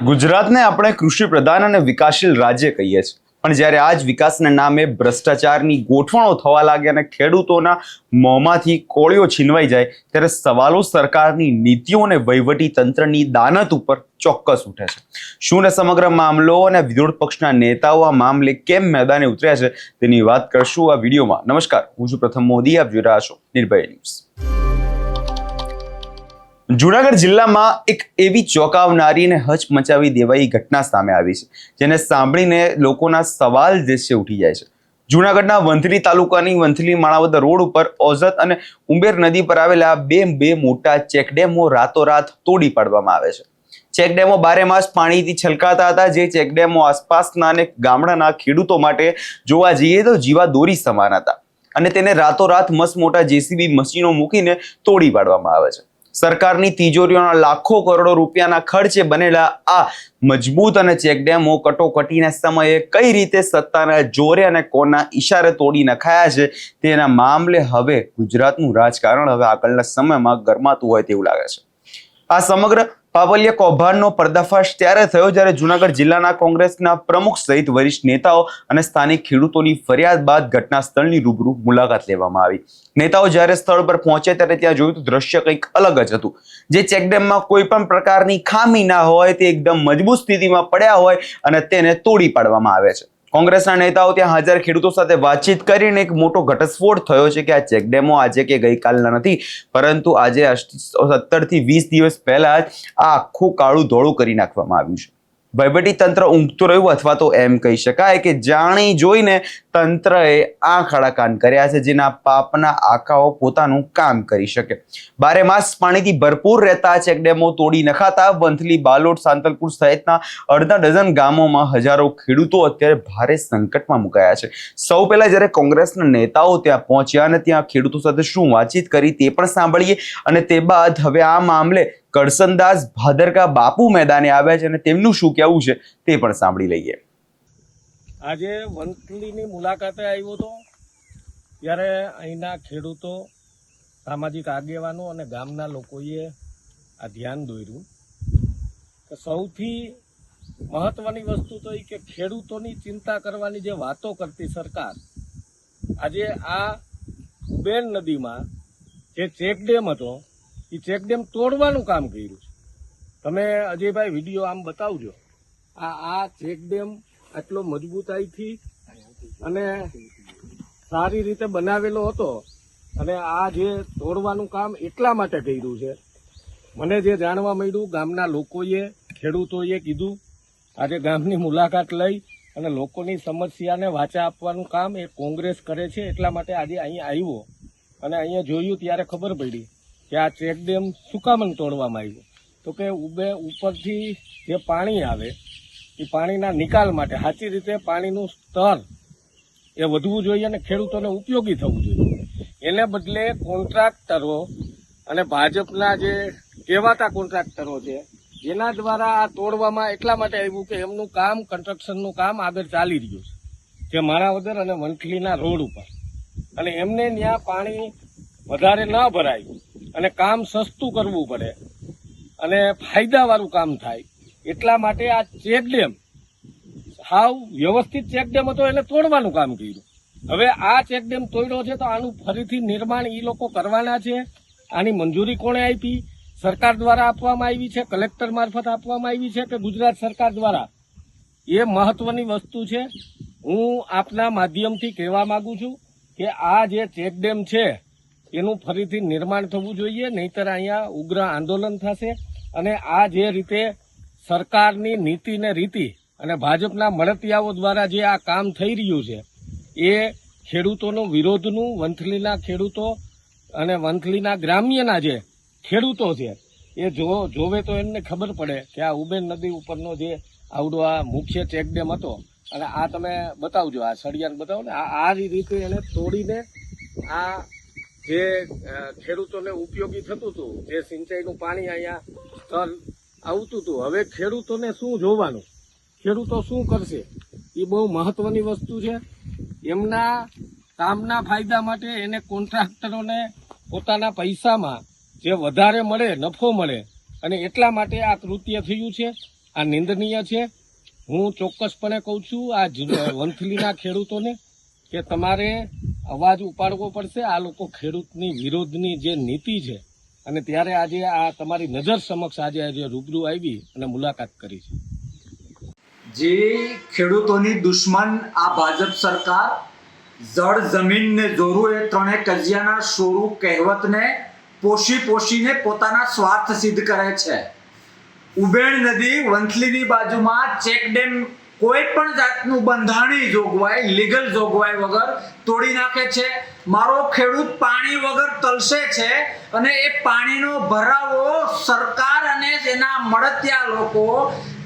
ગુજરાતને આપણે કૃષિ પ્રધાન અને વિકાસશીલ રાજ્ય કહીએ છીએ, પણ જ્યારે આજ વિકાસના નામે ભ્રષ્ટાચારની ગોઠવણો થવા લાગે અને ખેડૂતોના મોંમાંથી કોળિયો છીનવાઈ જાય, ત્યારે સવાલો સરકારની નીતિઓ અને વહીવટી તંત્રની દાનત ઉપર ચોક્કસ ઉઠે છે. શું ને સમગ્ર મામલો અને વિરોધ પક્ષના નેતાઓ આ મામલે કેમ મેદાને ઉતર્યા છે તેની વાત કરશું આ વિડીયોમાં. નમસ્કાર, હું છું પ્રથમ મોદી, આપ જોઈ રહ્યા છો નિર્ભય ન્યૂઝ. જૂનાગઢ જિલ્લામાં એક એવી ચોંકાવનારી અને હચમચાવી દેવાઈ ઘટના સામે આવી છે, જેને સાંભળીને લોકોના સવાલ જે છે ઉઠી જાય છે. જૂનાગઢના વંથલી તાલુકાની વંથલી માણાવદર રોડ ઉપર ઓઝત અને ઉંબેર નદી પર આવેલા બે મોટા ચેકડેમો રાતોરાત તોડી પાડવામાં આવે છે. ચેકડેમો 12 માસ પાણીથી છલકાતા હતા, જે ચેકડેમો આસપાસના અને ગામડાના ખેડૂતો માટે જોવા જઈએ તો જીવાદોરી સમાન હતા, અને તેને રાતોરાત મસમોટા જેસીબી મશીનો મૂકીને તોડી પાડવામાં આવે છે. સરકારની તિજોરીઓના લાખો કરોડો રૂપિયાના ખર્ચે બનેલા આ મજબૂત અને ચેકડેમો કટોકટીના સમયે કઈ રીતે સત્તાના જોરે અને કોના ઈશારે તોડી નખાયા છે, તેના મામલે હવે ગુજરાતનું રાજકારણ હવે આગળના સમયમાં ગરમાતું હોય તેવું લાગે છે. આ સમગ્ર પાપલિયા કૌભાંડનો પર્દાફાશ ત્યારે થયો જ્યારે જૂનાગઢ જિલ્લાના કોંગ્રેસના પ્રમુખ સહિત વરિષ્ઠ નેતાઓ અને સ્થાનિક ખેડૂતોની ફરિયાદ બાદ ઘટના સ્થળની રૂબરૂ મુલાકાત લેવામાં આવી. નેતાઓ જ્યારે સ્થળ પર પહોંચે ત્યારે ત્યાં જોયું તો દ્રશ્ય કંઈક અલગ જ હતું. જે ચેકડેમમાં કોઈ પણ પ્રકારની ખામી ના હોય, તે એકદમ મજબૂત સ્થિતિમાં પડ્યા હોય અને તેને તોડી પાડવામાં આવે છે. કોંગ્રેસના નેતાઓ ત્યાં હાજર ખેડૂતો સાથે વાતચીત કરીને એક મોટો ઘટસ્ફોટ થયો છે કે આ ચેકડેમો આજે કે ગઈકાલના નથી, પરંતુ આજે 17 થી 20 દિવસ પહેલા જ આ આખું કાળું ધોળું કરી નાખવામાં આવ્યું છે. વહીવટી તંત્ર ઊંઘતું રહ્યું, અથવા તો એમ કહી શકાય કે જાણી જોઈને તંત્રએ આંખ આડા કાન કર્યા છે, જેના પાપના આકાઓ પોતાનું કામ કરી શકે. 12 માસ પાણીથી ભરપૂર રહેતા ચેકડેમો તોડી નખાતા વંથલી, બાલોડ, સાંતલપુર સહિતના અડધા ડઝન ગામોમાં હજારો ખેડૂતો અત્યારે ભારે સંકટમાં મુકાયા છે. સૌ પહેલા જ્યારે કોંગ્રેસના નેતાઓ ત્યાં પહોંચ્યા અને ત્યાં ખેડૂતો સાથે શું વાતચીત કરી તે પણ સાંભળીએ, અને તે બાદ હવે આ મામલે કરસનદાસ ભાદરકા બાપુ મેદાને આવ્યા છે અને તેમનું શું કહેવું છે તે પણ સાંભળી લઈએ. આજે વંથલીની મુલાકાતે આવ્યો હતો ત્યારે અહીંના ખેડૂતો, સામાજિક આગેવાનો અને ગામના લોકોએ આ ધ્યાન દોર્યું કે સૌથી મહત્વની વસ્તુ તો એ કે ખેડૂતોની ચિંતા કરવાની જે વાતો કરતી સરકાર, આજે આ ઉબેર નદીમાં જે ચેકડેમ હતો એ ચેકડેમ તોડવાનું કામ કર્યું છે. તમે અજયભાઈ વિડીયો આમ બતાવજો. આ ચેકડેમ આટલો મજબૂતાઈથી અને સારી રીતે બનાવેલો હતો, અને આ જે તોડવાનું કામ એટલા માટે કર્યું છે. મને જે જાણવા મળ્યું, ગામના લોકોએ, ખેડૂતોએ કીધું આજે ગામની મુલાકાત લઈ અને લોકોની સમસ્યાને વાચા આપવાનું કામ એ કોંગ્રેસ કરે છે, એટલા માટે આજે અહીંયા આવ્યો અને અહીંયા જોયું ત્યારે ખબર પડી કે આ ચેકડેમ શું કામ તોડવામાં આવ્યું. તો કે ઉપરથી જે પાણી આવે એ પાણીના નિકાલ માટે, સાચી રીતે પાણીનું સ્તર એ વધવું જોઈએ અને ખેડૂતોને ઉપયોગી થવું જોઈએ. એને બદલે કોન્ટ્રાક્ટરો અને ભાજપના જે કહેવાતા કોન્ટ્રાક્ટરો છે, જેના દ્વારા આ તોડવામાં એટલા માટે આવ્યું કે એમનું કામ, કન્સ્ટ્રક્શનનું કામ આગળ ચાલી રહ્યું છે, જે માણાવદર અને વંથલીના રોડ ઉપર, અને એમને ત્યાં પાણી વધારે ન ભરાય અને કામ સસ્તું કરવું પડે અને ફાયદાવાળું કામ થાય, એટલા માટે આ ચેકડેમ હાવ વ્યવસ્થિત ચેકડેમ હતો એને તોડવાનું કામ કર્યું. હવે આ ચેકડેમ તોડ્યો છે તો આનું ફરીથી નિર્માણ એ લોકો કરવાના છે. આની મંજૂરી કોણે આપી? સરકાર દ્વારા આપવામાં આવી છે, કલેક્ટર મારફત આપવામાં આવી છે કે ગુજરાત સરકાર દ્વારા? એ મહત્વની વસ્તુ છે. હું આપના માધ્યમથી કહેવા માંગુ છું કે આ જે ચેકડેમ છે એનું ફરીથી નિર્માણ થવું જોઈએ, નહીંતર અહીંયા ઉગ્ર આંદોલન થશે. અને આ જે રીતે સરકારની નીતિ ને રીતિ અને ભાજપના મળતિયાઓ દ્વારા જે આ કામ થઈ રહ્યું છે એ ખેડૂતોનું વિરોધનું, વંથલીના ખેડૂતો અને વંથલીના ગ્રામ્યના જે ખેડૂતો છે એ જોવે તો એમને ખબર પડે કે આ ઉબેર નદી ઉપરનો જે આવડો આ મુખ્ય ચેકડેમ હતો, અને આ તમે બતાવજો, આ સળિયાને બતાવો ને, આ રીતે એને તોડીને આ જે ખેડૂતોને ઉપયોગી થતું હતું, જે સિંચાઈનું પાણી અહીંયા સ્તર આવતું હતું, હવે ખેડૂતોને શું જોવાનું, ખેડૂતો શું કરશે, એ બહુ મહત્વની વસ્તુ છે. એમના કામના ફાયદા માટે એને કોન્ટ્રાક્ટરોને પોતાના પૈસામાં જે વધારે મળે, નફો મળે, અને એટલા માટે આ કૃત્ય થયું છે. આ નિંદનીય છે. હું ચોક્કસપણે કહું છું આ વંથલીના ખેડૂતોને કે તમારે અવાજ ઉપાડવો પડશે. આ લોકો ખેડૂતની વિરોધની જે નીતિ છે અને ત્યારે આજે આ તમારી નજર સમક્ષ આજે રૂબરૂ આવી અને મુલાકાત કરી છે. જે ખેડૂતોની દુશ્મન આ ભાજપ સરકાર જળ જમીનને જોરું એ ત્રણે કજિયાના શોરું કહેવતને પોષીને પોતાના સ્વાર્થ સિદ્ધ કરે છે. ઉબેણ નદી વંથલીની બાજુમાં ચેકડેમ કોઈ પણ જાતનું બંધારણીય જોગવાઈ લીગલ જોગવાઈ વગર તોડી નાખે છે. મારો ખેડૂત પાણી વગર તલસે છે અને એ પાણીનો ભરાવો સરકાર અને એના મળતિયા લોકો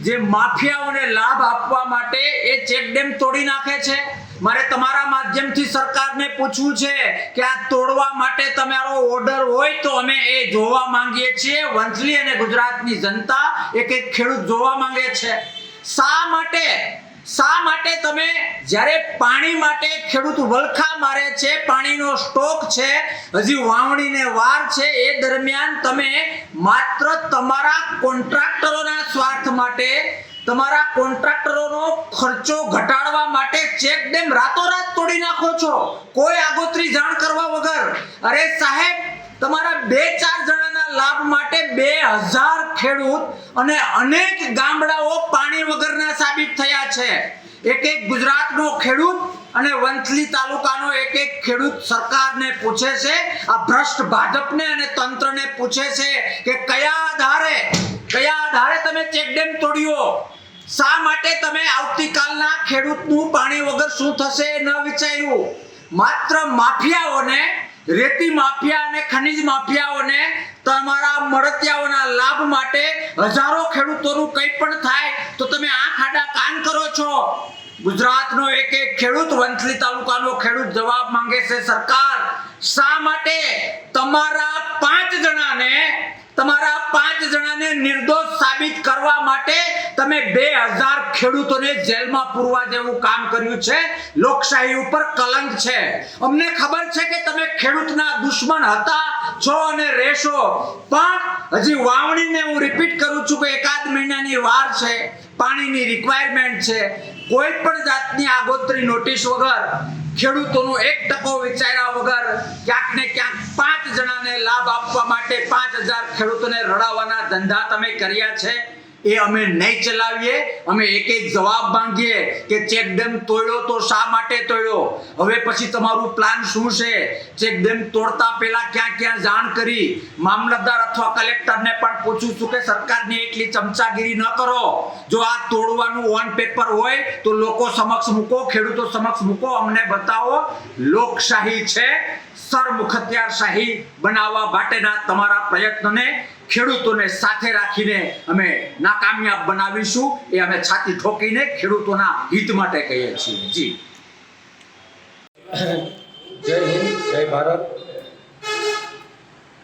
જે માફિયાઓને લાભ આપવા માટે એ ચેકડેમ તોડી નાખે છે. મારે તમારા માધ્યમથી સરકારને પૂછવું છે કે આ તોડવા માટે તમારો ઓર્ડર હોય તો અમે એ જોવા માંગીએ છીએ. વંથલી અને ગુજરાતની જનતા એક ખેડૂત જોવા માંગે છે. શા માટે તમે જ્યારે પાણી માટે ખેડૂત વલખા મારે છે, પાણીનો સ્ટોક છે, હજી વાવણીને વાર છે, એ દરમિયાન તમે માત્ર તમારા કોન્ટ્રાક્ટરોના સ્વાર્થ માટે, તમારા કોન્ટ્રાક્ટરોનો ખર્ચો ઘટાડવા માટે ચેકડેમ રાતોરાત તોડી નાખો છો, કોઈ આગોતરી જાણ કરવા વગર. અરે સાહેબ, તમારા 2-4 જણાના લાભ માટે 2000 ખેડૂત અને અનેક ગામડાઓ પાણી વગરના સાબિત થયા છે. એક ગુજરાતનો ખેડૂત અને વંથલી તાલુકાનો એક ખેડૂત સરકારને પૂછે છે, આ ભ્રષ્ટ ભાજપને અને તંત્રને પૂછે છે કે કયા આધારે તમે ચેકડેમ તોડ્યો? શા માટે તમે આવતીકાલના ખેડૂતનું પાણી વગર શું થશે ન વિચાર્યું? માત્ર માફિયાઓને, રેતી માફિયા અને ખનીજ માફિયાઓને તમારા મળતિયાઓના લાભ માટે હજારો ખેડૂતોનું કંઈ પણ થાય તો તમે આંખ આડા કાન કરો છો. ગુજરાતનો એક ખેડૂત, વંથલી તાલુકાનો ખેડૂત જવાબ માંગે છે સરકાર, શા માટે તમારા 5 જણાને નિર્દોષ સાબિત કરવા માટે તમે 2000 ખેડૂતોને જેલમાં પૂરવા જેવું કામ કર્યું છે? લોકશાહી ઉપર કલંક છે. અમને ખબર છે કે તમે ખેડૂતના દુશ્મન હતા, છો અને રહેશો, પણ હજી વાવણીને હું રિપીટ કરું છું કે 1 મહિનાની વાર છે, પાણીની રિક્વાયરમેન્ટ છે. કોઈ પણ જાતની આગોતરી નોટિસ વગર, ખેડૂતોનો 1% વિચાર્યા વગર ક્યાંક ને ક્યાંક 5 જણાને લાભ આપવા માટે 5000 ખેડૂતોને રડાવવાના ધંધા તમે કર્યા છે. એ અમે નહીં ચલાવીએ. અમે એક જવાબ માંગીએ કે ચેકડેમ તોડ્યો તો શા માટે તોડ્યો? હવે પછી તમારું પ્લાન શું છે? ચેકડેમ તોડતા પહેલા ક્યાં જાણ કરી? મામલતદાર અથવા કલેક્ટરને પણ પૂછું છું કે સરકારની એટલી ચમચાગીરી ન કરો. જો આ તોડવાનું ઓન પેપર હોય તો લોકો સમક્ષ મૂકો, ખેડૂતો સમક્ષ મૂકો, અમને બતાવો. લોકશાહી છે, સરમુખત્યારશાહી બનાવવા માટેના તમારા પ્રયત્નને ખેડૂતોને સાથે રાખીને અમે નાકામયાબ બનાવીશું. એ અમે છાતી ઠોકીને ખેડૂતોના હિત માટે કહીએ છીએ. જી, જય હિન્દ, જય ભારત.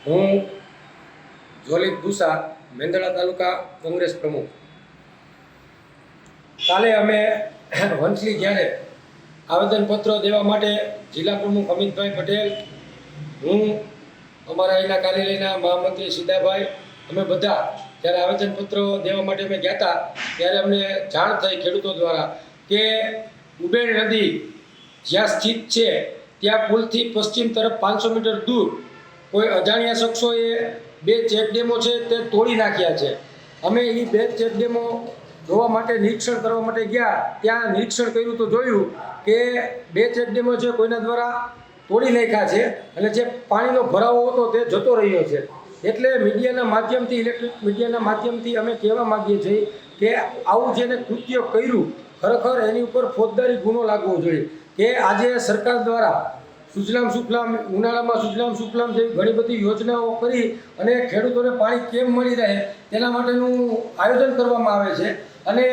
હું જોલિત ભૂસા, મેંદડા તાલુકા કોંગ્રેસ પ્રમુખ. કાલે અમે વંથલી જ્યારે આવેદનપત્ર દેવા માટે જિલ્લા પ્રમુખ અમિતભાઈ પટેલ, હું, અમારા અહીંના કાર્યાલયના મહામંત્રી સીતાભાઈ, અમે બધા જ્યારે આવેદનપત્રો દેવા માટે અમે ગયા હતા ત્યારે અમને જાણ થઈ ખેડૂતો દ્વારા કે ઉબેણ નદી જ્યાં સ્થિત છે ત્યાં પુલથી પશ્ચિમ તરફ 500 મીટર દૂર કોઈ અજાણ્યા શખ્સોએ 2 ચેકડેમો છે તે તોડી નાખ્યા છે. અમે એ 2 ચેકડેમો જોવા માટે નિરીક્ષણ કરવા માટે ગયા. ત્યાં નિરીક્ષણ કર્યું તો જોયું કે 2 ચેકડેમો છે કોઈના દ્વારા તોડી નાખ્યા છે અને જે પાણીનો ભરાવો હતો તે જતો રહ્યો છે. એટલે મીડિયાના માધ્યમથી, ઇલેક્ટ્રિક મીડિયાના માધ્યમથી અમે કહેવા માગીએ છીએ કે આવું જેને કૃત્ય કર્યું ખરેખર એની ઉપર ફોજદારી ગુનો લાગવો જોઈએ. કે આજે સરકાર દ્વારા સુજલામ સુફલામ, ઉનાળામાં સુજલામ સુફલામ જેવી ઘણી બધી યોજનાઓ કરી અને ખેડૂતોને પાણી કેમ મળી રહે તેના માટેનું આયોજન કરવામાં આવે છે. અને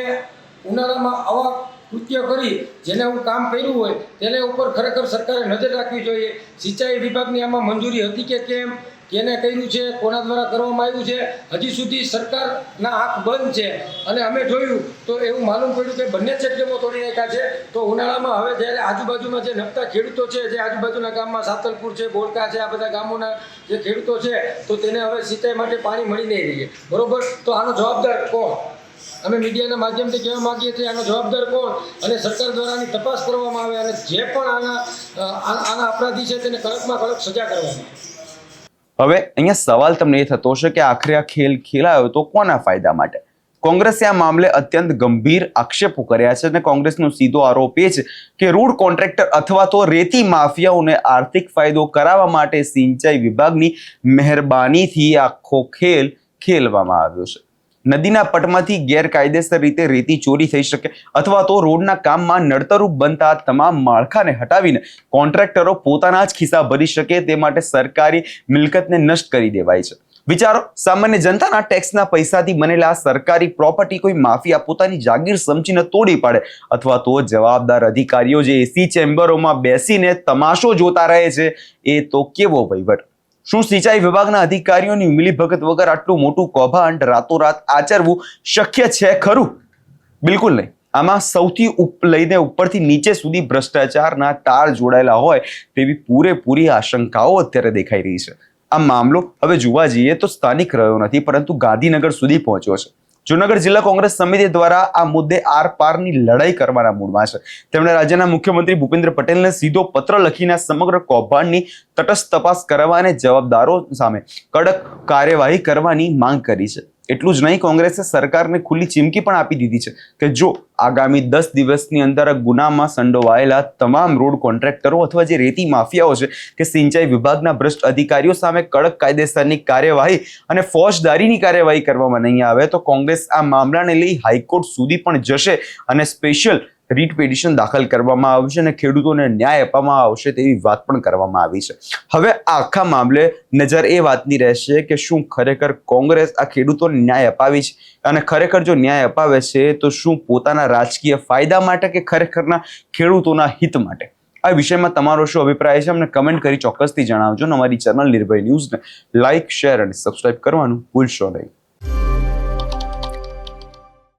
ઉનાળામાં આવા કૃત્ય કરી જેને હું કામ કર્યું હોય તેને ઉપર ખરેખર સરકારે નજર રાખવી જોઈએ. સિંચાઈ વિભાગની આમાં મંજૂરી હતી કે કેમ, કેને કર્યું છે, કોના દ્વારા કરવામાં આવ્યું છે, હજી સુધી સરકારના આંખ બંધ છે. અને અમે જોયું તો એવું માલુમ પડ્યું કે બંને ચેકડેમો તોડી નાખ્યા છે. તો ઉનાળામાં હવે જ્યારે આજુબાજુમાં જે નફતા ખેડૂતો છે, જે આજુબાજુના ગામમાં સાતલપુર છે, બોડકા છે, આ બધા ગામોના જે ખેડૂતો છે, તો તેને હવે સિંચાઈ માટે પાણી મળી નહીં રહે. બરોબર, તો આનો જવાબદાર કોણ? અમે મીડિયાના માધ્યમથી કહેવા માંગીએ છીએ આનો જવાબદાર કોણ અને સરકાર દ્વારા આની તપાસ કરવામાં આવે અને જે પણ આના અપરાધી છે તેને કડકમાં કડક સજા કરવામાં આવે। હવે અહીંયા સવાલ તમને એ થતો હશે કે આખરે આ ખેલ ખેલાયો તો કોના ફાયદા માટે? કોંગ્રેસે આ મામલે અત્યંત ગંભીર આક્ષેપો કર્યા છે અને કોંગ્રેસનો સીધો આરોપ એ છે કે રોડ કોન્ટ્રાક્ટર અથવા તો રેતી માફિયાઓને આર્થિક ફાયદો કરાવવા માટે સિંચાઈ વિભાગની મહેરબાનીથી આખો ખેલ ખેલવામાં આવ્યો છે। નદીના પટમાંથી ગેરકાયદેસર રીતે રેતી ચોરી થઈ શકે અથવા તો રોડના કામમાં નડતરૂપ બનતા તમામ માળખાને હટાવીને કોન્ટ્રાક્ટરો પોતાના જ ખિસ્સા ભરી શકે તે માટે સરકારી મિલકતને નષ્ટ કરી દેવાય છે। વિચારો, સામાન્ય જનતાના ટેક્સના પૈસાથી બનેલા સરકારી પ્રોપર્ટી કોઈ માફિયા પોતાની જાગીર સમજીને તોડી પાડે અથવા તો જવાબદાર અધિકારીઓ જે એસી ચેમ્બરોમાં બેસીને તમાશો જોતા રહે છે, એ તો કેવો વહીવટ! શું સિંચાઈ વિભાગના અધિકારીઓની મિલીભગત વગર આટલું મોટું કૌભાંડ રાતોરાત આચરવું શક્ય છે ખરું? બિલકુલ નહીં। આમાં સૌથી લઈને ઉપરથી નીચે સુધી ભ્રષ્ટાચારના તાર જોડાયેલા હોય તેવી પૂરેપૂરી આશંકાઓ અત્યારે દેખાઈ રહી છે। આ મામલો હવે જોવા જઈએ તો સ્થાનિક રહ્યો નથી, પરંતુ ગાંધીનગર સુધી પહોંચ્યો છે। જૂનાગઢ જિલ્લા કોંગ્રેસ સમિતિ દ્વારા આ મુદ્દે આર પારની લડાઈ કરવાના મૂડમાં છે। તેમણે રાજ્યના મુખ્યમંત્રી ભૂપેન્દ્ર પટેલને સીધો પત્ર લખીને સમગ્ર કૌભાંડની તટસ્થ તપાસ કરવા અને જવાબદારો સામે કડક કાર્યવાહી કરવાની માંગ કરી છે। એટલું જ નહીં, કોંગ્રેસે સરકારને ખુલ્લી ચીમકી પણ આપી દીધી છે કે જો આગામી 10 દિવસની અંદર ગુનામાં સંડોવાયેલા તમામ રોડ કોન્ટ્રાક્ટરો અથવા જે રેતી માફિયાઓ છે કે સિંચાઈ વિભાગના ભ્રષ્ટ અધિકારીઓ સામે કડક કાયદેસરની કાર્યવાહી અને ફોજદારીની કાર્યવાહી કરવામાં નહીં આવે તો કોંગ્રેસ આ મામલાને લઈ હાઈકોર્ટ સુધી પણ જશે અને સ્પેશિયલ રીટ પિટિશન દાખલ કરવામાં આવશે અને ખેડૂતોને ન્યાય આપવામાં આવશે તેવી વાત પણ કરવામાં આવી છે। હવે આખા મામલે નજર એ વાતની રહેશે કે શું ખરેખર કોંગ્રેસ આ ખેડૂતોને ન્યાય અપાવી છે અને ખરેખર જો ન્યાય અપાવે છે તો શું પોતાના રાજકીય ફાયદા માટે કે ખરેખરના ખેડૂતોના હિત માટે? આ વિષયમાં તમારો શું અભિપ્રાય છે અમને કમેન્ટ કરી ચોક્કસથી જણાવજો। અમારી ચેનલ નિર્ભય ન્યૂઝને લાઇક, શેર અને સબસ્ક્રાઇબ કરવાનું ભૂલશો નહીં।